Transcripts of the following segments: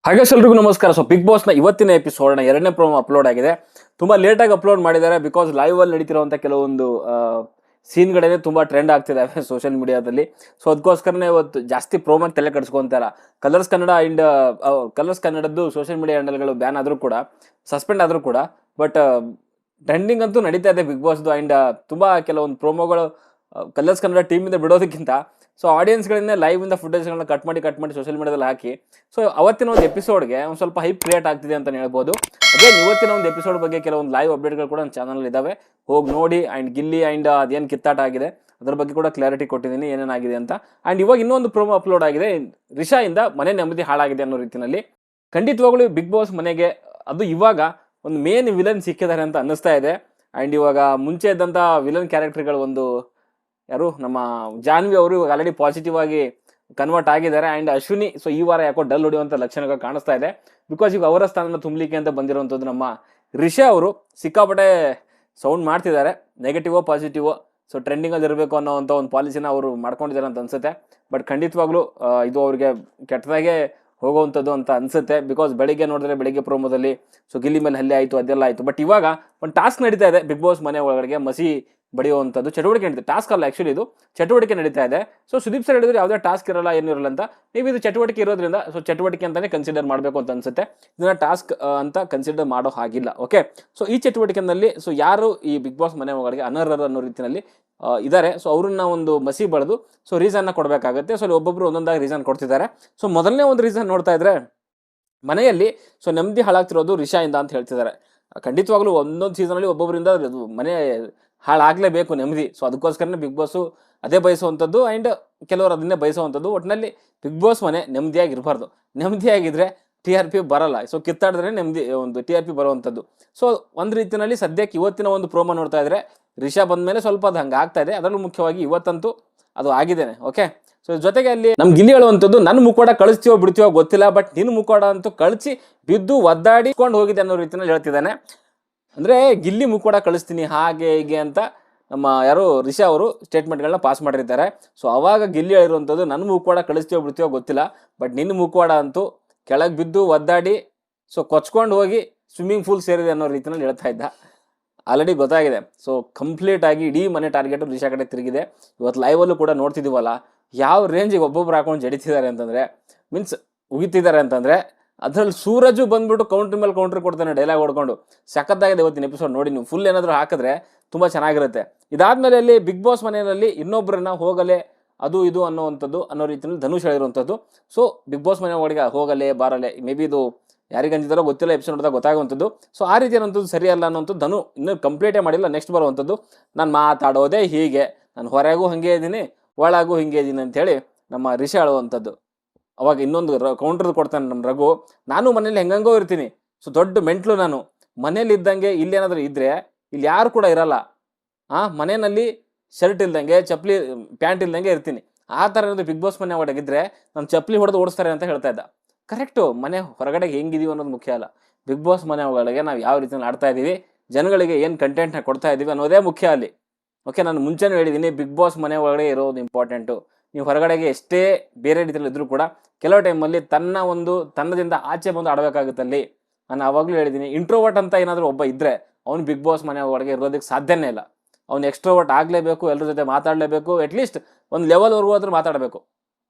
ಹಾಗೆ ಎಲ್ರಿಗೂ ನಮಸ್ಕಾರ. ಸೊ ಬಿಗ್ ಬಾಸ್ ನ ಇವತ್ತಿನ ಎಪಿಸೋಡ್ ಎರಡನೇ ಪ್ರೋಮೋ ಅಪ್ಲೋಡ್ ಆಗಿದೆ. ತುಂಬಾ ಲೇಟ್ ಆಗಿ ಅಪ್ಲೋಡ್ ಮಾಡಿದ್ದಾರೆ. ಬಿಕಾಸ್ ಲೈವ್ ಅಲ್ಲಿ ನಡೀತಿರುವಂತ ಕೆಲವೊಂದು ಸೀನ್ಗಳೇ ತುಂಬಾ ಟ್ರೆಂಡ್ ಆಗ್ತಿದಾವೆ ಸೋಷಿಯಲ್ ಮೀಡಿಯಾದಲ್ಲಿ. ಸೊ ಅದಕ್ಕೋಸ್ಕರನೇ ಇವತ್ತು ಜಾಸ್ತಿ ಪ್ರೋಮೋ ತಲೆ ಕಟ್ಸ್ಕೊಂತಾರ. ಕಲರ್ಸ್ ಕನ್ನಡ ಅಂಡ್ ಕಲರ್ಸ್ ಕನ್ನಡದ್ದು ಸೋಷಿಯಲ್ ಮೀಡಿಯಾ ಹ್ಯಾಂಡಲ್ಗಳು ಬ್ಯಾನ್ ಆದ್ರೂ ಕೂಡ, ಸಸ್ಪೆಂಡ್ ಆದ್ರೂ ಕೂಡ, ಬಟ್ ಟ್ರೆಂಡಿಂಗ್ ಅಂತೂ ನಡೀತಾ ಇದೆ ಬಿಗ್ ಬಾಸ್ದು. ಅಂಡ್ ತುಂಬಾ ಕೆಲವೊಂದು ಪ್ರೋಮೋಗಳು ಕಲರ್ಸ್ ಕನ್ನಡ ಟೀಮ್ ಇಂದ ಬಿಡೋದಕ್ಕಿಂತ ಸೊ ಆಡಿಯನ್ಸ್ಗಳಿಂದ ಲೈವ್ ಇಂದ ಫುಟೇಜ್ಗಳನ್ನ ಕಟ್ ಮಾಡಿ ಸೋಷಿಯಲ್ ಮೀಡಿಯಾದಲ್ಲಿ ಹಾಕಿ ಸೊ ಅವತ್ತಿನ ಒಂದು ಎಪಿಸೋಡ್ಗೆ ಒಂದು ಸ್ವಲ್ಪ ಹೈಪ್ ಕ್ರಿಯೇಟ್ ಆಗ್ತಿದೆ ಅಂತ ಹೇಳ್ಬೋದು. ಅದೇ ಇವತ್ತಿನ ಒಂದು ಎಪಿಸೋಡ್ ಬಗ್ಗೆ ಕೆಲವೊಂದು ಲೈವ್ ಅಪ್ಡೇಟ್ಗಳು ಕೂಡ ನನ್ನ ಚಾನಲ್ ಇದಾವೆ, ಹೋಗಿ ನೋಡಿ. ಅಂಡ್ ಗಿಲ್ಲಿ ಅಂಡ್ ಅದೇನು ಕಿತ್ತಾಟ ಆಗಿದೆ ಅದ್ರ ಬಗ್ಗೆ ಕೂಡ ಕ್ಲಾರಿಟಿ ಕೊಟ್ಟಿದ್ದೀನಿ ಏನೇನಾಗಿದೆ ಅಂತ. ಅಂಡ್ ಇವಾಗ ಇನ್ನೊಂದು ಪ್ರೋಮೋ ಅಪ್ಲೋಡ್ ಆಗಿದೆ, ರಿಷಾ ಇಂದ ಮನೆ ನೆಮ್ಮದಿ ಹಾಳಾಗಿದೆ ಅನ್ನೋ ರೀತಿಯಲ್ಲಿ. ಖಂಡಿತವಾಗ್ಲೂ ಬಿಗ್ ಬಾಸ್ ಮನೆಗೆ ಅದು ಇವಾಗ ಒಂದು ಮೇನ್ ವಿಲನ್ ಸಿಕ್ಕಿದ್ದಾರೆ ಅಂತ ಅನ್ನಿಸ್ತಾ ಇದೆ. ಅಂಡ್ ಇವಾಗ ಮುಂಚೆ ಇದ್ದಂಥ ವಿಲನ್ ಕ್ಯಾರೆಕ್ಟರ್ಗಳು ಒಂದು ಯಾರು ನಮ್ಮ ಜಾನ್ವಿ ಅವರು ಇವಾಗ ಆಲ್ರೆಡಿ ಪಾಸಿಟಿವ್ ಆಗಿ ಕನ್ವರ್ಟ್ ಆಗಿದ್ದಾರೆ. ಅಂಡ್ ಅಶ್ವಿನಿ ಸೊ ಈ ವಾರ ಯಾಕೋ ಡಲ್ ಹೊಡೆಯುವಂತ ಲಕ್ಷಣಗಳು ಕಾಣಿಸ್ತಾ ಇದೆ. ಬಿಕಾಸ್ ಈಗ ಅವರ ಸ್ಥಾನನ ತುಂಬಲಿಕ್ಕೆ ಅಂತ ಬಂದಿರುವಂಥದ್ದು ನಮ್ಮ ರಿಷಾ ಅವರು ಸಿಕ್ಕಾಪಟ್ಟೆ ಸೌಂಡ್ ಮಾಡ್ತಿದ್ದಾರೆ, ನೆಗೆಟಿವೋ ಪಾಸಿಟಿವೋ. ಸೊ ಟ್ರೆಂಡಿಂಗ್ ಅಲ್ಲಿ ಇರಬೇಕು ಅನ್ನೋವಂಥ ಒಂದು ಪಾಲಿಸಿನ ಅವರು ಮಾಡ್ಕೊಂಡಿದ್ದಾರೆ ಅಂತ ಅನ್ಸುತ್ತೆ. ಬಟ್ ಖಂಡಿತವಾಗ್ಲೂ ಇದು ಅವ್ರಿಗೆ ಕೆಟ್ಟದಾಗೆ ಹೋಗುವಂಥದ್ದು ಅಂತ ಅನ್ಸುತ್ತೆ. ಬಿಕಾಸ್ ಬೆಳಿಗ್ಗೆ ಪ್ರೋಮೋದಲ್ಲಿ ಸೊ ಗಿಲ್ಲಿ ಮೇಲೆ ಹಲ್ಲೆ ಆಯಿತು, ಅದೆಲ್ಲ ಆಯಿತು. ಬಟ್ ಇವಾಗ ಒಂದು ಟಾಸ್ಕ್ ನಡೀತಾ ಇದೆ ಬಿಗ್ ಬಾಸ್ ಮನೆ ಒಳಗಡೆ ಮಸಿ ಬಡಿಯುವಂಥದ್ದು ಚಟುವಟಿಕೆ ನಡೀತಿದೆ. ಟಾಸ್ಕ್ ಅಲ್ಲ, ಆ್ಯಕ್ಚುಲಿ ಇದು ಚಟುವಟಿಕೆ ನಡೀತಾ ಇದೆ. ಸೊ ಸುದೀಪ್ ಸರ್ ಹೇಳಿದ್ರೆ ಯಾವುದೇ ಟಾಸ್ಕ್ ಇರಲ್ಲ, ಏನಿರಲ್ಲ ಅಂತ. ನೀವು ಇದು ಚಟುವಟಿಕೆ ಇರೋದ್ರಿಂದ ಸೊ ಚಟುವಟಿಕೆ ಅಂತಾನೆ ಕನ್ಸಿಡರ್ ಮಾಡಬೇಕು ಅಂತ ಅನ್ಸುತ್ತೆ. ಇದನ್ನ ಟಾಸ್ಕ್ ಅಂತ ಕನ್ಸಿಡರ್ ಮಾಡೋ ಹಾಗಿಲ್ಲ. ಓಕೆ, ಸೊ ಈ ಚಟುವಟಿಕೆನಲ್ಲಿ ಸೊ ಯಾರು ಈ ಬಿಗ್ ಬಾಸ್ ಮನೆ ಒಳಗಡೆ ಅನರ್ಹರು ಅನ್ನೋ ರೀತಿಯಲ್ಲಿ ಇದ್ದಾರೆ. ಸೊ ಅವ್ರನ್ನ ಒಂದು ಮಸಿ ಬಳಿದು ಸೊ ರೀಸನ್ನ ಕೊಡಬೇಕಾಗುತ್ತೆ. ಸೊ ಒಬ್ಬೊಬ್ರು ಒಂದೊಂದಾಗಿ ರೀಸನ್ ಕೊಡ್ತಿದ್ದಾರೆ. ಸೊ ಮೊದಲನೇ ಒಂದು ರೀಸನ್ ನೋಡ್ತಾ ಇದ್ರೆ ಮನೆಯಲ್ಲಿ ಸೊ ನೆಮ್ಮದಿ ಹಾಳಾಗ್ತಿರೋದು ರಿಷಾ ಇಂದ ಅಂತ ಹೇಳ್ತಿದ್ದಾರೆ. ಖಂಡಿತವಾಗ್ಲೂ ಒಂದೊಂದು ಸೀಸನಲ್ಲಿ ಒಬ್ಬೊಬ್ಬರಿಂದ ಮನೆ ಹಾಳಾಗಲೇಬೇಕು ನೆಮ್ಮದಿ. ಸೊ ಅದಕ್ಕೋಸ್ಕರನೇ ಬಿಗ್ ಬಾಸು ಅದೇ ಬಯಸುವಂಥದ್ದು. ಆ್ಯಂಡ್ ಕೆಲವರು ಅದನ್ನೇ ಬಯಸುವಂಥದ್ದು. ಒಟ್ಟಿನಲ್ಲಿ ಬಿಗ್ ಬಾಸ್ ಮನೆ ನೆಮ್ಮದಿಯಾಗಿರಬಾರ್ದು. ನೆಮ್ಮದಿಯಾಗಿದ್ದರೆ ಟಿ ಆರ್ ಪಿ ಬರಲ್ಲ. ಸೊ ಕಿತ್ತಾಡಿದ್ರೆ ನೆಮ್ಮದಿ ಒಂದು ಟಿ ಆರ್ ಪಿ ಬರುವಂಥದ್ದು. ಸೊ ಒಂದು ರೀತಿಯಲ್ಲಿ ಸದ್ಯಕ್ಕೆ ಇವತ್ತಿನ ಒಂದು ಪ್ರೋಮೋ ನೋಡ್ತಾ ಇದ್ರೆ ರಿಷಾ ಬಂದ ಮೇಲೆ ಸ್ವಲ್ಪ ಅದು ಹಂಗೆ ಆಗ್ತಾ ಇದೆ. ಅದರಲ್ಲೂ ಮುಖ್ಯವಾಗಿ ಇವತ್ತಂತೂ ಅದು ಆಗಿದ್ದೇನೆ. ಓಕೆ, ಸೊ ಜೊತೆಗೆ ಅಲ್ಲಿ ನಮ್ ಗಿಲ್ಲಿ ಹೇಳುವಂಥದ್ದು ನನ್ನ ಮುಖವಾಡ ಕಳಿಸ್ತೀವೋ ಬಿಡ್ತೀವೋ ಗೊತ್ತಿಲ್ಲ, ಬಟ್ ನಿನ್ನ ಮುಖವಾಡ ಅಂತೂ ಕಳಿಸಿ ಬಿದ್ದು ಒದ್ದಾಡಿಕೊಂಡು ಹೋಗಿದೆ ಅನ್ನೋ ರೀತಿಯಲ್ಲಿ ಹೇಳ್ತಿದ್ದಾನೆ. ಅಂದರೆ ಗಿಲ್ಲಿ ಮುಖವಾಡ ಕಳಿಸ್ತೀನಿ ಹಾಗೆ ಹೀಗೆ ಅಂತ ನಮ್ಮ ಯಾರು ರಿಷಾ ಅವರು ಸ್ಟೇಟ್ಮೆಂಟ್ಗಳನ್ನ ಪಾಸ್ ಮಾಡಿರ್ತಾರೆ. ಸೊ ಅವಾಗ ಗಿಲ್ಲಿ ಹೇಳಿರುವಂಥದ್ದು ನನ್ನ ಮುಖವಾಡ ಕಳಿಸ್ತೀವೋ ಬಿಡ್ತೀವೋ ಗೊತ್ತಿಲ್ಲ, ಬಟ್ ನಿನ್ನ ಮುಖವಾಡ ಅಂತೂ ಕೆಳಗೆ ಬಿದ್ದು ಒದ್ದಾಡಿ ಸೊ ಕೊಚ್ಕೊಂಡು ಹೋಗಿ ಸ್ವಿಮ್ಮಿಂಗ್ ಪೂಲ್ ಸೇರಿದೆ ಅನ್ನೋ ರೀತಿಯಲ್ಲಿ ಹೇಳ್ತಾ ಇದ್ದ. ಆಲ್ರೆಡಿ ಗೊತ್ತಾಗಿದೆ. ಸೊ ಕಂಪ್ಲೀಟ್ ಆಗಿ ಇಡೀ ಮನೆ ಟಾರ್ಗೆಟ್ ರಿಷಾ ಕಡೆ ತಿರುಗಿದೆ. ಇವತ್ತು ಲೈವಲ್ಲೂ ಕೂಡ ನೋಡ್ತಿದ್ದೀವಲ್ಲ ಯಾವ ರೇಂಜಿಗೆ ಒಬ್ಬೊಬ್ರು ಹಾಕೊಂಡು ಜಡಿತಿದ್ದಾರೆ ಅಂತಂದರೆ, ಮೀನ್ಸ್ ಉಗಿತಿದ್ದಾರೆ ಅಂತಂದರೆ. ಅದರಲ್ಲಿ ಸೂರಜು ಬಂದ್ಬಿಟ್ಟು ಕೌಂಟ್ರ್ ಮೇಲೆ ಕೌಂಟ್ರ್ ಕೊಡ್ತಾನೆ ಡೈಲಾಗ್ ಹೊಡ್ಕೊಂಡು. ಸಖತ್ತಾಗಿದೆ ಇವತ್ತಿನ ಎಪಿಸೋಡ್ ನೋಡಿ. ನೀವು ಫುಲ್ ಏನಾದರೂ ಹಾಕಿದ್ರೆ ತುಂಬ ಚೆನ್ನಾಗಿರುತ್ತೆ. ಇದಾದ್ಮೇಲೆ ಅಲ್ಲಿ ಬಿಗ್ ಬಾಸ್ ಮನೆಯಲ್ಲಿ ಇನ್ನೊಬ್ಬರನ್ನ ಹೋಗಲೆ ಅದು ಇದು ಅನ್ನೋ ರೀತಿಯಲ್ಲಿ ಧನುಷ್ ಹೇಳಿರುವಂಥದ್ದು. ಸೊ ಬಿಗ್ ಬಾಸ್ ಮನೆ ಒಳಗೆ ಹೋಗಲೆ ಬಾರಲೆ ಮೇ ಬಿ ಇದು ಯಾರಿಗೆ ಅಂದಿದ್ದಾರೋ ಗೊತ್ತಿಲ್ಲ, ಎಪಿಸೋಡ್ ನೋಡಿದಾಗ ಗೊತ್ತಾಗುವಂಥದ್ದು. ಸೊ ಆ ರೀತಿ ಅನ್ನೋಂಥದ್ದು ಸರಿಯಲ್ಲ ಅನ್ನೋಂಥದ್ದು ಧನು ಇನ್ನೂ ಕಂಪ್ಲೀಟೇ ಮಾಡಿಲ್ಲ. ನೆಕ್ಸ್ಟ್ ಬರುವಂಥದ್ದು ನಾನು ಮಾತಾಡೋದೇ ಹೀಗೆ, ನಾನು ಹೊರಗೂ ಹಾಗೆ ಇದ್ದೀನಿ ಒಳಗೂ ಹಿಂಗೆ ಇದ್ದೀನಿ ಅಂಥೇಳಿ ನಮ್ಮ ರಿಷಾ ಹೇಳುವಂಥದ್ದು. ಅವಾಗ ಇನ್ನೊಂದು ಕೌಂಟ್ರ್ ಕೊಡ್ತಾನೆ ನಮ್ಮ ರಘು, ನಾನು ಮನೇಲಿ ಹೆಂಗಂಗೋ ಇರ್ತೀನಿ, ಸೊ ದೊಡ್ಡ ಮೆಂಟ್ಲು ನಾನು, ಮನೇಲಿ ಇದ್ದಂಗೆ ಇಲ್ಲೇನಾದರೂ ಇದ್ದರೆ ಇಲ್ಲಿ ಯಾರು ಕೂಡ ಇರಲ್ಲ. ಮನೆಯಲ್ಲಿ ಶರ್ಟ್ ಇಲ್ದಂಗೆ ಚಪ್ಪಲಿ ಪ್ಯಾಂಟ್ ಇಲ್ದಂಗೆ ಇರ್ತೀನಿ. ಆ ಥರ ಏನಾದರೂ ಬಿಗ್ ಬಾಸ್ ಮನೆ ಒಳಗಿದ್ರೆ ನಾನು ಚಪ್ಪಲಿ ಹೊಡೆದು ಓಡಿಸ್ತಾರೆ ಅಂತ ಹೇಳ್ತಾ ಇದ್ದ. ಕರೆಕ್ಟು, ಮನೆ ಹೊರಗಡೆ ಹೆಂಗಿದೀವಿ ಅನ್ನೋದು ಮುಖ್ಯ ಅಲ್ಲ. ಬಿಗ್ ಬಾಸ್ ಮನೆ ಒಳಗೆ ನಾವು ಯಾವ ರೀತಿಯಲ್ಲಿ ಆಡ್ತಾ ಇದ್ದೀವಿ, ಜನಗಳಿಗೆ ಏನು ಕಂಟೆಂಟ್ನ ಕೊಡ್ತಾ ಇದ್ದೀವಿ ಅನ್ನೋದೇ ಮುಖ್ಯ ಅಲ್ಲಿ. ಓಕೆ, ನಾನು ಮುಂಚೆನೂ ಹೇಳಿದ್ದೀನಿ ಬಿಗ್ ಬಾಸ್ ಮನೆ ಒಳಗಡೆ ಇರೋದು ಇಂಪಾರ್ಟೆಂಟು. ನೀವು ಹೊರಗಡೆಗೆ ಎಷ್ಟೇ ಬೇರೆ ರೀತಿಯಲ್ಲಿ ಇದ್ರೂ ಕೂಡ ಕೆಲವು ಟೈಮಲ್ಲಿ ತನ್ನದಿಂದ ಆಚೆ ಬಂದು ಆಡಬೇಕಾಗುತ್ತಲ್ಲಿ. ನಾನು ಆವಾಗಲೂ ಹೇಳಿದ್ದೀನಿ, ಇಂಟ್ರೋವರ್ಟ್ ಅಂತ ಏನಾದರೂ ಒಬ್ಬ ಇದ್ದರೆ ಅವ್ನು ಬಿಗ್ ಬಾಸ್ ಮನೆ ಒಳಗೆ ಇರೋದಕ್ಕೆ ಸಾಧ್ಯನೇ ಇಲ್ಲ. ಅವ್ನು ಎಕ್ಸ್ಟ್ರೋವರ್ಟ್ ಆಗಲೇಬೇಕು, ಎಲ್ಲರ ಜೊತೆ ಮಾತಾಡಲೇಬೇಕು, ಅಟ್ಲೀಸ್ಟ್ ಒಂದು ಲೆವೆಲ್ವರೆಗೂ ಆದರೂ ಮಾತಾಡಬೇಕು.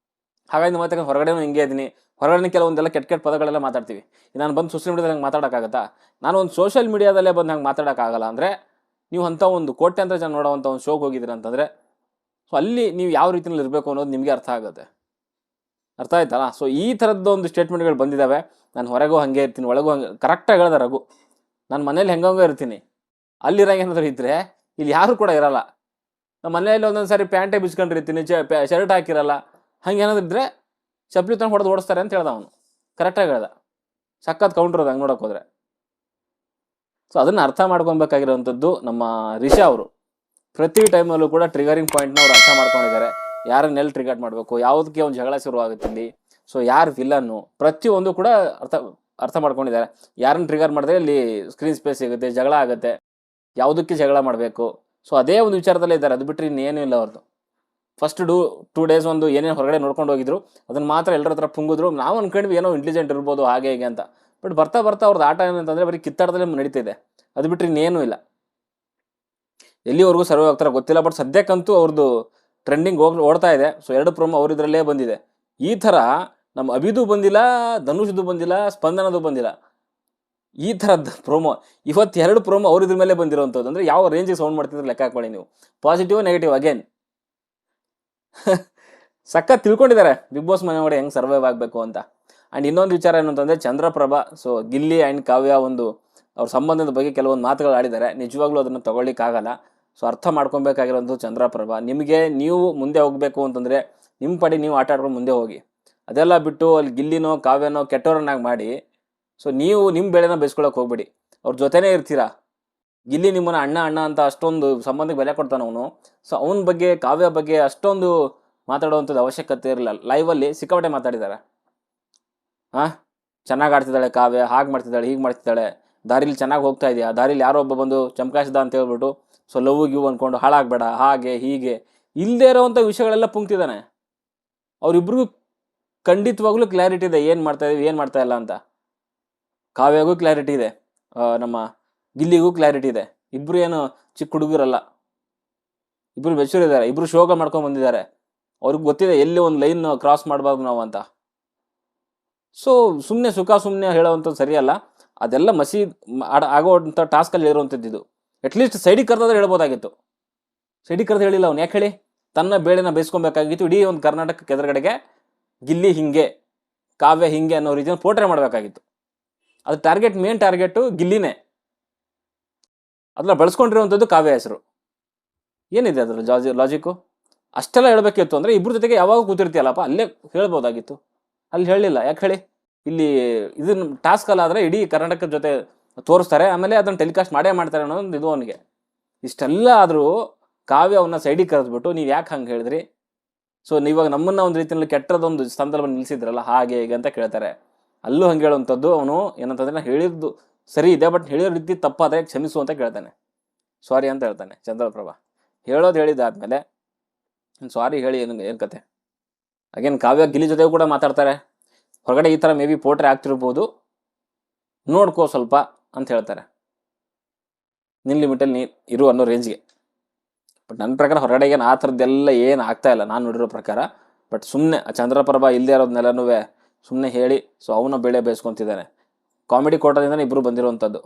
ಹಾಗಾಗಿ ಮತ್ತೆ ಹೊರಗಡೆನೂ ಹಿಂಗೆ ಇದ್ದೀನಿ, ಹೊರಗಡೆ ಕೆಲವೊಂದೆಲ್ಲ ಕೆಟ್ಟ ಪದಗಳೆಲ್ಲ ಮಾತಾಡ್ತೀವಿ. ನಾನು ಬಂದು ಸೋಷಿಯಲ್ ಮೀಡಿಯಾದಲ್ಲಿ ಹಂಗೆ ಮಾತಾಡೋಕ್ಕಾಗತ್ತಾ? ನಾನು ಒಂದು ಸೋಷಿಯಲ್ ಮೀಡಿಯಾದಲ್ಲೇ ಬಂದು ಹಂಗೆ ಮಾತಾಡೋಕ್ಕಾಗಲ್ಲ ಅಂದರೆ ನೀವು ಅಂಥ ಒಂದು ಕೋಟ್ಯಾಂತರ ಜನ ನೋಡೋವಂಥ ಒಂದು ಶೋಗೆ ಹೋಗಿದ್ದೀರ ಅಂತಂದರೆ ಸೊ ಅಲ್ಲಿ ನೀವು ಯಾವ ರೀತಿಯಲ್ಲಿ ಇರಬೇಕು ಅನ್ನೋದು ನಿಮಗೆ ಅರ್ಥ ಆಗುತ್ತೆ. ಅರ್ಥ ಆಯ್ತಲ್ಲ? ಸೊ ಈ ಥರದ್ದೊಂದು ಸ್ಟೇಟ್ಮೆಂಟ್ಗಳು ಬಂದಿದ್ದಾವೆ. ನಾನು ಹೊರಗೂ ಹಾಗೆ ಇರ್ತೀನಿ, ಒಳಗೂ ಹಂಗೆ. ಕರೆಕ್ಟಾಗಿ ಹೇಳ್ದೆ ರಘು, ನಾನು ಮನೇಲಿ ಹೆಂಗಂಗೆ ಇರ್ತೀನಿ, ಅಲ್ಲಿರಾಗ ಏನಾದರೂ ಇದ್ದರೆ ಇಲ್ಲಿ ಯಾರು ಕೂಡ ಇರಲ್ಲ. ನಮ್ಮ ಮನೆಯಲ್ಲಿ ಒಂದೊಂದು ಸಾರಿ ಪ್ಯಾಂಟೇ ಬಿಚ್ಕೊಂಡಿರ್ತೀನಿ, ಶರ್ಟ್ ಹಾಕಿರಲ್ಲ. ಹಂಗೆ ಏನಾದ್ರು ಇದ್ದರೆ ಚಪ್ಪಲಿ ತಂದು ಹೊಡೆದು ಓಡಿಸ್ತಾರೆ ಅಂತ ಹೇಳ್ದ ಅವನು. ಕರೆಕ್ಟಾಗಿ ಹೇಳ್ದ. ಸಖತ್ ಕೌಂಟ್ರ್ ಅದು ಹಂಗೆ ನೋಡೋಕೆ ಹೋದರೆ. ಸೊ ಅದನ್ನು ಅರ್ಥ ಮಾಡ್ಕೊಬೇಕಾಗಿರೋವಂಥದ್ದು ನಮ್ಮ ರಿಷಾ ಅವರು. ಪ್ರತಿ ಟೈಮಲ್ಲೂ ಕೂಡ ಟ್ರಿಗರಿಂಗ್ ಪಾಯಿಂಟ್ನ ಅವ್ರು ಅರ್ಥ ಮಾಡ್ಕೊಂಡಿದ್ದಾರೆ. ಯಾರನ್ನೆಲ್ಲಿ ಟ್ರಿಗರ್ ಮಾಡಬೇಕು, ಯಾವುದಕ್ಕೆ ಒಂದು ಜಗಳ ಶುರುವಾಗುತ್ತೆ ಇಲ್ಲಿ, ಸೊ ಯಾರು ವಿಲ್ಲನ್ನು, ಪ್ರತಿಯೊಂದು ಕೂಡ ಅರ್ಥ ಮಾಡ್ಕೊಂಡಿದ್ದಾರೆ. ಯಾರನ್ನು ಟ್ರಿಗರ್ ಮಾಡಿದ್ರೆ ಇಲ್ಲಿ ಸ್ಕ್ರೀನ್ ಸ್ಪೇಸ್ ಸಿಗುತ್ತೆ, ಜಗಳ ಆಗುತ್ತೆ, ಯಾವುದಕ್ಕೆ ಜಗಳ ಮಾಡಬೇಕು. ಸೊ ಅದೇ ಒಂದು ವಿಚಾರದಲ್ಲೇ ಇದ್ದಾರೆ. ಅದು ಬಿಟ್ಟರೆ ಇನ್ನೇನೂ ಇಲ್ಲ ಅವ್ರದ್ದು. ಫಸ್ಟ್ 2 ಡೇಸ್ ಒಂದು ಏನೇನು ಹೊರಗಡೆ ನೋಡ್ಕೊಂಡು ಹೋಗಿದ್ರು ಅದನ್ನು ಮಾತ್ರ ಎಲ್ಲರ ಹತ್ರ ಪುಂಗಿದ್ರು. ನಾವು ಅನ್ಕೊಂಡ್ವಿ ಏನೋ ಇಂಟೆಲಿಜೆಂಟ್ ಇರ್ಬೋದು ಹಾಗೆ ಹೀಗೆ ಅಂತ. ಬಟ್ ಬರ್ತಾ ಬರ್ತಾ ಅವ್ರದ್ದು ಆಟ ಏನಂತಂದರೆ ಬರೀ ಕಿತ್ತಾಟದಲ್ಲೇ ನಡೀತಿದೆ. ಅದು ಬಿಟ್ಟರೆ ಇನ್ನೇನೂ ಇಲ್ಲ. ಎಲ್ಲಿವರೆಗೂ ಸರ್ವ್ ಆಗ್ತಾರೋ ಗೊತ್ತಿಲ್ಲ. ಬಟ್ ಸದ್ಯಕ್ಕಂತೂ ಅವ್ರದ್ದು ಟ್ರೆಂಡಿಂಗ್ ಓಡ್ತಾ ಇದೆ. ಸೊ 2 ಪ್ರೋಮೋ ಅವರಿದ್ರಲ್ಲೇ ಬಂದಿದೆ. ಈ ಥರ ನಮ್ಮ ಅಭಿದು ಬಂದಿಲ್ಲ, ಧನುಷ್ದು ಬಂದಿಲ್ಲ, ಸ್ಪಂದನದು ಬಂದಿಲ್ಲ. ಈ ಥರದ್ದು ಪ್ರೋಮೋ ಇವತ್ತು 2 ಪ್ರೋಮೋ ಅವ್ರಿದ್ರ ಮೇಲೆ ಬಂದಿರೋವಂಥದ್ದು. ಅಂದರೆ ಯಾವ ರೇಂಜಿಗೆ ಸೌಂಡ್ ಮಾಡ್ತಿದ್ರೆ ಲೆಕ್ಕ ಹಾಕೊಳ್ಳಿ ನೀವು. ಪಾಸಿಟಿವ್ ನೆಗೆಟಿವ್ ಅಗೇನ್ ಸಖತ್ ತಿಳ್ಕೊಂಡಿದ್ದಾರೆ ಬಿಗ್ ಬಾಸ್ ಮನೆ ಒಳಗಡೆ ಹೆಂಗೆ ಸರ್ವೈವ್ ಆಗಬೇಕು ಅಂತ. ಆ್ಯಂಡ್ ಇನ್ನೊಂದು ವಿಚಾರ ಏನು ಅಂತಂದರೆ ಚಂದ್ರಪ್ರಭಾ, ಸೊ ಗಿಲ್ಲಿ ಆ್ಯಂಡ್ ಕಾವ್ಯ ಒಂದು ಅವ್ರ ಸಂಬಂಧದ ಬಗ್ಗೆ ಕೆಲವೊಂದು ಮಾತುಗಳು ಆಡಿದ್ದಾರೆ. ನಿಜವಾಗ್ಲೂ ಅದನ್ನು ತೊಗೊಳ್ಳಿಕ್ಕಾಗಲ್ಲ. ಸೊ ಅರ್ಥ ಮಾಡ್ಕೊಬೇಕಾಗಿರೋದು ಚಂದ್ರಪ್ರಭಾ, ನೀವು ಮುಂದೆ ಹೋಗಬೇಕು ಅಂತಂದರೆ ನಿಮ್ಮ ಪಡಿ ನೀವು ಆಟ ಆಡ್ಕೊಂಡು ಮುಂದೆ ಹೋಗಿ. ಅದೆಲ್ಲ ಬಿಟ್ಟು ಅಲ್ಲಿ ಗಿಲ್ಲಿನೋ ಕಾವ್ಯನೋ ಕೆಟ್ಟವರನ್ನಾಗಿ ಮಾಡಿ ಸೊ ನೀವು ನಿಮ್ಮ ಬೆಳೆನ ಬೇಯಿಸ್ಕೊಳಕ್ಕೆ ಹೋಗ್ಬೇಡಿ. ಅವ್ರ ಜೊತೆನೇ ಇರ್ತೀರಾ. ಗಿಲ್ಲಿ ನಿಮ್ಮನ್ನ ಅಣ್ಣ ಅಣ್ಣ ಅಂತ ಅಷ್ಟೊಂದು ಸಂಬಂಧಕ್ಕೆ ಬೆಲೆ ಕೊಡ್ತಾನೆ ಅವನು. ಸೊ ಅವನ ಬಗ್ಗೆ ಕಾವ್ಯ ಬಗ್ಗೆ ಅಷ್ಟೊಂದು ಮಾತಾಡುವಂಥದ್ದು ಅವಶ್ಯಕತೆ ಇರಲಿಲ್ಲ. ಲೈವಲ್ಲಿ ಸಿಕ್ಕಾಪಟ್ಟೆ ಮಾತಾಡಿದ್ದಾರೆ. ಚೆನ್ನಾಗಿ ಆಡ್ತಿದ್ದಾಳೆ ಕಾವ್ಯ, ಹಾಗೆ ಮಾಡ್ತಿದ್ದಾಳೆ, ಹೀಗೆ ಮಾಡ್ತಿದ್ದಾಳೆ, ದಾರಿಲಿ ಚೆನ್ನಾಗಿ ಹೋಗ್ತಾ ಇದೆಯಾ, ದಾರಿಲಿ ಯಾರೋ ಒಬ್ಬ ಬಂದು ಚಮಕಾಯಿಸ್ದ ಅಂತ ಹೇಳ್ಬಿಟ್ಟು ಸೊ ಲವ್ ಗಿವ್ ಅಂದ್ಕೊಂಡು ಹಾಳಾಗಬೇಡ, ಹಾಗೆ ಹೀಗೆ ಇಲ್ಲದೆ ಇರೋವಂಥ ವಿಷಯಗಳೆಲ್ಲ ಪುಂಕ್ತಿದ್ದಾನೆ. ಅವರಿಬ್ರಿಗೂ ಖಂಡಿತವಾಗ್ಲೂ ಕ್ಲಾರಿಟಿ ಇದೆ ಏನು ಮಾಡ್ತಾ ಇದೀವಿ ಏನು ಮಾಡ್ತಾ ಇಲ್ಲ ಅಂತ. ಕಾವ್ಯಗೂ ಕ್ಲಾರಿಟಿ ಇದೆ, ನಮ್ಮ ಗಿಲ್ಲಿಗೂ ಕ್ಲಾರಿಟಿ ಇದೆ. ಇಬ್ಬರು ಏನು ಚಿಕ್ಕ ಹುಡುಗರಲ್ಲ, ಇಬ್ಬರು ಮೆಚೂರ್ ಇದ್ದಾರೆ, ಇಬ್ಬರು ಶೋಗ ಮಾಡ್ಕೊಂಡು ಬಂದಿದ್ದಾರೆ. ಅವ್ರಿಗೆ ಗೊತ್ತಿದೆ ಎಲ್ಲಿ ಒಂದು ಲೈನ್ ಕ್ರಾಸ್ ಮಾಡಬಾರ್ದು ನಾವು ಅಂತ. ಸೊ ಸುಮ್ಮನೆ ಸುಮ್ಮನೆ ಹೇಳೋವಂಥದ್ದು ಸರಿಯಲ್ಲ. ಅದೆಲ್ಲ ಆಗೋವಂಥ ಟಾಸ್ಕಲ್ಲಿ ಇರುವಂಥದ್ದು ಇದು. ಅಟ್ಲೀಸ್ಟ್ ಸೈಡಿಗೆ ಕರೆದಾದ್ರೆ ಹೇಳ್ಬೋದಾಗಿತ್ತು. ಸೈಡಿಗೆ ಕರೆದು ಹೇಳಿಲ್ಲ ಅವ್ನು. ಯಾಕೆ ಹೇಳಿ? ತನ್ನ ಬೇಳೆನ ಬೇಯಿಸ್ಕೊಬೇಕಾಗಿತ್ತು. ಇಡೀ ಒಂದು ಕರ್ನಾಟಕಕ್ಕೆ ಎದುರುಗಡೆಗೆ ಗಿಲ್ಲಿ ಹಿಂಗೆ, ಕಾವ್ಯ ಹಿಂಗೆ ಅನ್ನೋ ರೀತಿಯಲ್ಲಿ ಪೋರ್ಟ್ರೇ ಮಾಡಬೇಕಾಗಿತ್ತು. ಅದು ಮೇನ್ ಟಾರ್ಗೆಟು ಗಿಲ್ಲಿನೇ. ಅದನ್ನ ಬಳಸ್ಕೊಂಡಿರುವಂಥದ್ದು ಕಾವ್ಯ ಹೆಸರು. ಏನಿದೆ ಅದರ ಲಾಜಿಕ್ಕು? ಅಷ್ಟೆಲ್ಲ ಹೇಳಬೇಕಿತ್ತು ಅಂದರೆ ಇಬ್ಬರ ಜೊತೆಗೆ ಯಾವಾಗ ಕೂತಿರ್ತೀಯಲ್ಲಪ್ಪ ಅಲ್ಲೇ ಹೇಳ್ಬೋದಾಗಿತ್ತು. ಅಲ್ಲಿ ಹೇಳಲಿಲ್ಲ. ಯಾಕೆ ಹೇಳಿ? ಇಲ್ಲಿ ಇದನ್ನ ಟಾಸ್ಕ್ ಅಲ್ಲ ಆದರೆ ಇಡೀ ಕರ್ನಾಟಕದ ಜೊತೆ ತೋರಿಸ್ತಾರೆ, ಆಮೇಲೆ ಅದನ್ನು ಟೆಲಿಕಾಸ್ಟ್ ಮಾಡ್ತಾರೆ ಅನ್ನೋದು ಇದು ಅವನಿಗೆ. ಇಷ್ಟೆಲ್ಲ ಆದರೂ ಕಾವ್ಯ ಅವನ್ನ ಸೈಡಿಗೆ ಕರೆದ್ಬಿಟ್ಟು ನೀವು ಯಾಕೆ ಹಂಗೆ ಹೇಳಿದ್ರಿ, ಸೊ ನೀವಾಗ ನಮ್ಮನ್ನ ಒಂದು ರೀತಿಯಲ್ಲಿ ಕೆಟ್ಟದೊಂದು ಸ್ಥಾನದಲ್ಲಿ ನಿಲ್ಲಿಸಿದ್ರಲ್ಲ ಹಾಗೆ ಹೇಗೆ ಅಂತ ಕೇಳ್ತಾರೆ. ಅಲ್ಲೂ ಹಂಗೆ ಹೇಳುವಂಥದ್ದು. ಅವನು ಏನಂತಂದರೆ ನಾನು ಹೇಳಿದ್ದು ಸರಿ ಇದೆ, ಬಟ್ ಹೇಳಿರೋ ರೀತಿ ತಪ್ಪಾದರೆ ಕ್ಷಮಿಸು ಅಂತ ಕೇಳ್ತಾನೆ. ಸಾರಿ ಅಂತ ಹೇಳ್ತಾನೆ ಚಂದ್ರಪ್ರಭಾ. ಹೇಳಿದಾದ್ಮೇಲೆ ಸಾರಿ ಹೇಳಿ ಏನು ಕತೆ. ಅಗೇನ್ ಕಾವ್ಯ ಗಿಲ್ಲಿ ಜೊತೆಗೂ ಕೂಡ ಮಾತಾಡ್ತಾರೆ. ಹೊರಗಡೆ ಈ ಥರ ಮೇ ಬಿ ಪೋಟ್ರೆ ಆಗ್ತಿರ್ಬೋದು, ನೋಡ್ಕೋ ಸ್ವಲ್ಪ ಅಂತ ಹೇಳ್ತಾರೆ. ನಿನ್ನ ಲಿಮಿಟಲ್ಲಿ ನೀ ಇರು ಅನ್ನೋ ರೇಂಜ್ಗೆ. ಬಟ್ ನನ್ನ ಪ್ರಕಾರ ಹೊರಗಡೆ ಏನು ಆ ಥರದ್ದೆಲ್ಲ ಏನು ಆಗ್ತಾ ಇಲ್ಲ ನಾನು ನೋಡಿರೋ ಪ್ರಕಾರ. ಬಟ್ ಸುಮ್ಮನೆ ಚಂದ್ರಪ್ರಭಾ ಇಲ್ಲದೆ ಇರೋದನ್ನೆಲ್ಲನೂ ಸುಮ್ಮನೆ ಹೇಳಿ ಸೊ ಅವನ ಬೆಳೆ ಬೇಯಿಸ್ಕೊತಿದ್ದಾನೆ. ಕಾಮಿಡಿ ಕೋಟದಿಂದ ಇಬ್ಬರು ಬಂದಿರುವಂಥದ್ದು.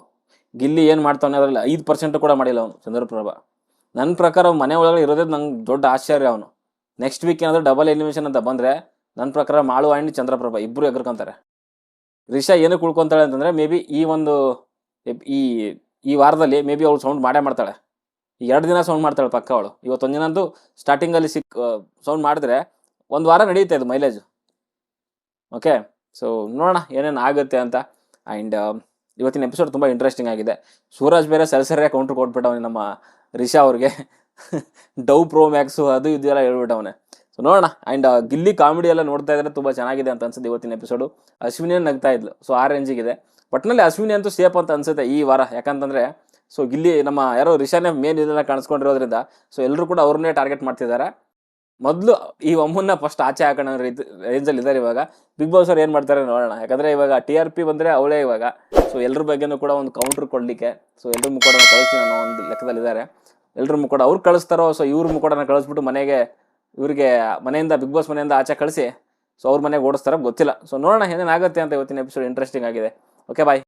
ಗಿಲ್ಲಿ ಏನು ಮಾಡ್ತಾನೆ ಅದರಲ್ಲಿ 5% ಕೂಡ ಮಾಡಿಲ್ಲ ಅವನು ಚಂದ್ರಪ್ರಭಾ. ನನ್ನ ಪ್ರಕಾರ ಮನೆ ಒಳಗಡೆ ಇರೋದೇ ನಂಗೆ ದೊಡ್ಡ ಆಶ್ಚರ್ಯ. ಅವನು ನೆಕ್ಸ್ಟ್ ವೀಕ್ ಏನಾದರೂ ಡಬಲ್ ಎಲಿಮಿನೇಷನ್ ಅಂತ ಬಂದರೆ ನನ್ನ ಪ್ರಕಾರ ಮಾಳು ಆ್ಯಂಡ್ ಚಂದ್ರಪ್ರಭಾ ಇಬ್ಬರು ಎಗರ್ಕೊಂತಾರೆ. ರಿಷಾ ಏನಕ್ಕೆ ಉಳ್ಕೊತಾಳೆ ಅಂತಂದರೆ ಮೇ ಬಿ ಈ ವಾರದಲ್ಲಿ ಮೇ ಬಿ ಅವಳು ಸೌಂಡ್ ಮಾಡ್ತಾಳೆ. ಈ 2 ದಿನ ಸೌಂಡ್ ಮಾಡ್ತಾಳೆ ಪಕ್ಕ ಅವಳು. ಇವತ್ತೊಂದು ದಿನಂತೂ ಸ್ಟಾರ್ಟಿಂಗಲ್ಲಿ ಸೌಂಡ್ ಮಾಡಿದ್ರೆ ಒಂದು ವಾರ ನಡೆಯುತ್ತೆ ಅದು ಮೈಲೇಜ್. ಓಕೆ, ಸೊ ನೋಡೋಣ ಏನೇನು ಆಗುತ್ತೆ ಅಂತ. ಆ್ಯಂಡ್ ಇವತ್ತಿನ ಎಪಿಸೋಡ್ ತುಂಬ ಇಂಟ್ರೆಸ್ಟಿಂಗ್ ಆಗಿದೆ. ಸೂರಜ್ ಬೇರೆ ಸರಿಯಾಗಿ ಕೌಂಟ್ರ್ ಕೊಟ್ಬಿಟ್ಟವನೇ ನಮ್ಮ ರಿಷಾ ಅವ್ರಿಗೆ. ಡವ್ ಪ್ರೋ ಮ್ಯಾಕ್ಸು ಅದು ಇದೆಲ್ಲ ಹೇಳ್ಬಿಟ್ಟವನೇ. ಸೊ ನೋಡೋಣ. ಆ್ಯಂಡ್ ಗಿಲ್ಲಿ ಕಾಮಿಡಿ ಎಲ್ಲ ನೋಡ್ತಾ ಇದ್ರೆ ತುಂಬ ಚೆನ್ನಾಗಿದೆ ಅಂತ ಅನ್ಸುತ್ತೆ ಇವತ್ತಿನ ಎಪಿಸೋಡು. ಅಶ್ವಿನಿ ನಗ್ತಾ ಇದ್ಲು, ಸೊ ಆ ರೇಂಜಿಗಿದೆ. ಒಟ್ಟಿನಲ್ಲಿ ಅಶ್ವಿನಿ ಅಂತೂ ಸೇಫ್ ಅಂತ ಅನ್ಸುತ್ತೆ ಈ ವಾರ. ಯಾಕಂತಂದರೆ ಸೊ ಗಿಲ್ಲಿ ನಮ್ಮ ಯಾರೋ ರಿಷಾನೇ ಮೇನ್ ಇದೆಲ್ಲ ಕಾಣಿಸ್ಕೊಂಡಿರೋದ್ರಿಂದ ಸೊ ಎಲ್ಲರೂ ಕೂಡ ಅವ್ರನ್ನೇ ಟಾರ್ಗೆಟ್ ಮಾಡ್ತಿದ್ದಾರೆ. ಮೊದಲು ಈ ಒಮ್ಮನ್ನ ಫಸ್ಟ್ ಆಚೆ ಹಾಕೋಣ ರೇಂಜಲ್ಲಿ ಇದ್ದಾರೆ ಇವಾಗ. ಬಿಗ್ ಬಾಸ್ ಅವ್ರು ಏನು ಮಾಡ್ತಾರೆ ನೋಡೋಣ. ಯಾಕಂದರೆ ಇವಾಗ TRP ಬಂದರೆ ಅವಳೇ ಇವಾಗ. ಸೊ ಎಲ್ಲರ ಬಗ್ಗೆನೂ ಕೂಡ ಒಂದು ಕೌಂಟ್ರ್ ಕೊಡಲಿಕ್ಕೆ ಸೊ ಎಲ್ಲರ ಮುಖೋಡನ ಕಳಿಸ್ತೀನಿ ಅನ್ನೋ ಒಂದು ಲೆಕ್ಕದಲ್ಲಿದ್ದಾರೆ. ಎಲ್ಲರ ಮುಖೋಡ ಅವ್ರು ಕಳಿಸ್ತಾರೋ ಸೊ ಇವ್ರ ಮುಖೋಡನ ಕಳಿಸ್ಬಿಟ್ಟು ಇವ್ರಿಗೆ ಮನೆಯಿಂದ ಬಿಗ್ ಬಾಸ್ ಮನೆಯಿಂದ ಆಚೆ ಕಳಿಸಿ ಸೊ ಅವ್ರ ಮನೆಗೆ ಓಡಿಸ್ತಾರೋ ಗೊತ್ತಿಲ್ಲ. ಸೊ ನೋಡೋಣ ಏನೇನಾಗುತ್ತೆ ಅಂತ. ಇವತ್ತಿನ ಎಪಿಸೋಡ್ ಇಂಟ್ರೆಸ್ಟಿಂಗ್ ಆಗಿದೆ. ಓಕೆ ಬಾಯ್.